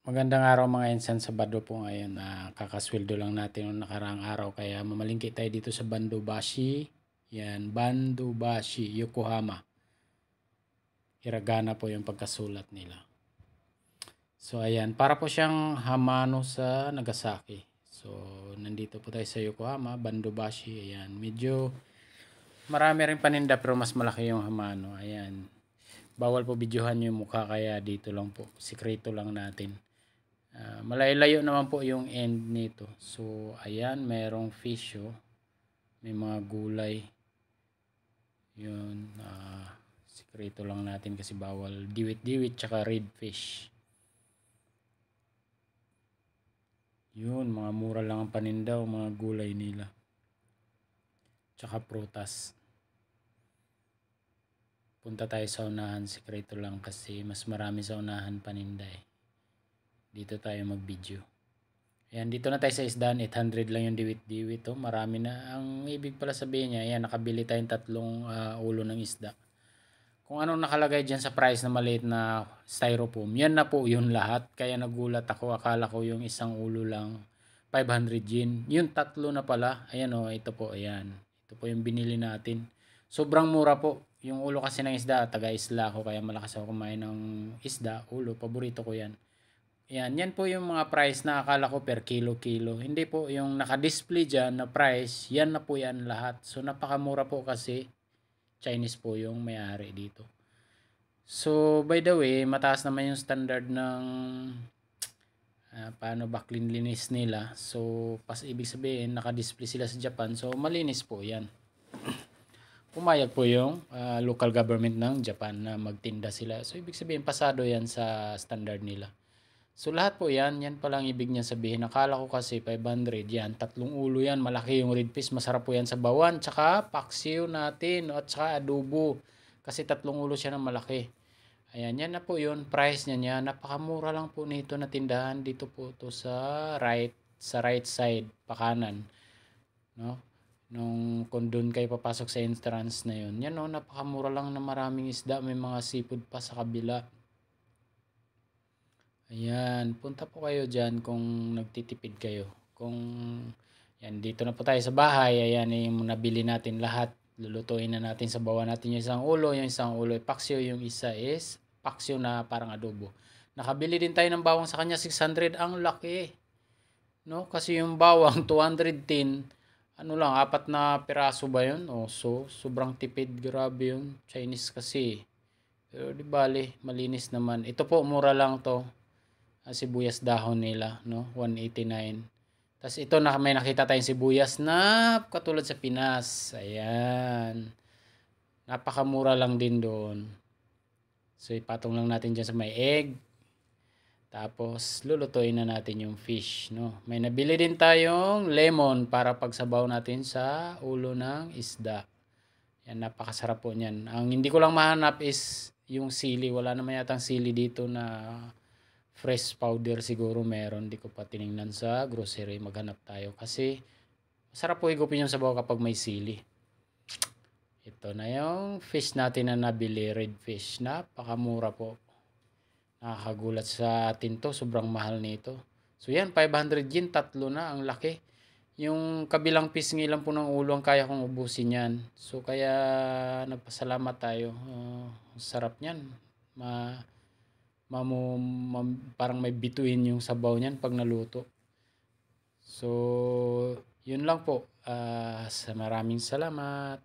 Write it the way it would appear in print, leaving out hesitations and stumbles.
Magandang araw mga insan, Sabado po ngayon. Kakasweldo lang natin noong nakaraang araw kaya mamalingki tayo dito sa Bandobashi. Yan, Bandobashi, Yokohama. Hiragana po yung pagkasulat nila. So ayan, para po siyang Hamano sa Nagasaki. So nandito po tayo sa Yokohama, Bandobashi. Ayan, medyo marami rin paninda pero mas malaki yung Hamano. Ayan, bawal po videohan yung mukha kaya dito lang po. Sikreto lang natin. Malayo naman po yung end nito. So ayan, merong fish oh. May mga gulay. Yun, sikreto lang natin kasi bawal diwit-diwit tsaka red fish. Yun, mga mura lang ang paninda o mga gulay nila. Tsaka prutas. Punta tayo sa unahan, sikreto lang kasi mas marami sa unahan paninda eh. Dito tayo mag-video. Ayan, dito na tayo sa isdaan. 800 lang yung diwit-diwit. Oh. Marami na. Ang ibig pala sabihin niya, ayan, nakabili tayong 3 ulo ng isda. Kung anong nakalagay dyan sa price na maliit na styrofoam, yan na po yun lahat. Kaya nagulat ako. Akala ko yung isang ulo lang 500 yen. Yung 3 na pala. Ayan oh, ito po. Ayan. Ito po yung binili natin. Sobrang mura po. Yung ulo kasi ng isda, taga-isla ako. Kaya malakas ako kumain ng isda. Ulo, paborito ko yan. Yan po yung mga price na akala ko per kilo-kilo. Hindi po, yung naka-display dyan na price, yan na po yan lahat. So, napakamura po kasi Chinese po yung may-ari dito. So, by the way, mataas naman yung standard ng paano ba cleanliness nila. So, ibig sabihin, naka-display sila sa Japan. So, malinis po yan. Pumayag po yung local government ng Japan na magtinda sila. So, ibig sabihin, pasado yan sa standard nila. So lahat po yan palang ibig niya sabihin. Nakala ko kasi 500 yan, 3 ulo yan, malaki yung red fish, masarap po yan sa bawan, tsaka paksiw natin, at tsaka adobo. Kasi 3 ulo siya na malaki. Ayan, yan na po yun, price niya. Napakamura lang po nito na tindahan. Dito po to sa right side, pakanan. No? Kung doon kayo papasok sa entrance na yun. Yan no, napakamura lang na maraming isda, may mga seafood pa sa kabila. Ayan, punta po kayo dyan kung nagtitipid kayo. Yan, dito na po tayo sa bahay. Ayan, yung nabili natin lahat. Lulutuin na natin sa bawa natin yung isang ulo. Yung isang ulo ay paksiw, yung isa is paksiw na parang adobo. Nakabili din tayo ng bawang sa kanya, 600. Ang laki. No? Kasi yung bawang, 210. Ano lang, 4 na piraso ba yun? So, sobrang tipid. Grabe yun. Chinese kasi. Pero di bale, malinis naman. Ito po, mura lang to. Sibuyas dahon nila, no? 189. Tapos ito na may nakita tayong sibuyas na katulad sa Pinas. Ayan. Napakamura lang din doon. So ipatong lang natin diyan sa may egg. Tapos lulutuin na natin yung fish, no? May nabili din tayong lemon para pagsabaw natin sa ulo ng isda. Yan, napakasarap po niyan. Ang hindi ko lang mahanap is yung sili. Wala naman yatang sili dito na fresh powder, siguro meron, di ko pa tiningnan sa grocery, maghanap tayo kasi masarap po higupin yung sabaw kapag may sili. Ito na yung fish natin na nabili, red fish, napakamura po, nakakagulat sa atin to, sobrang mahal nito. So yan, 500 yen, 3 na, ang laki. Yung kabilang pisngi lang po ng ulo ang kaya kong ubusin yan. So kaya nagpasalamat tayo, sarap niyan. Parang may bituin yung sabaw niyan pag naluto. So, yun lang po. Sa maraming salamat.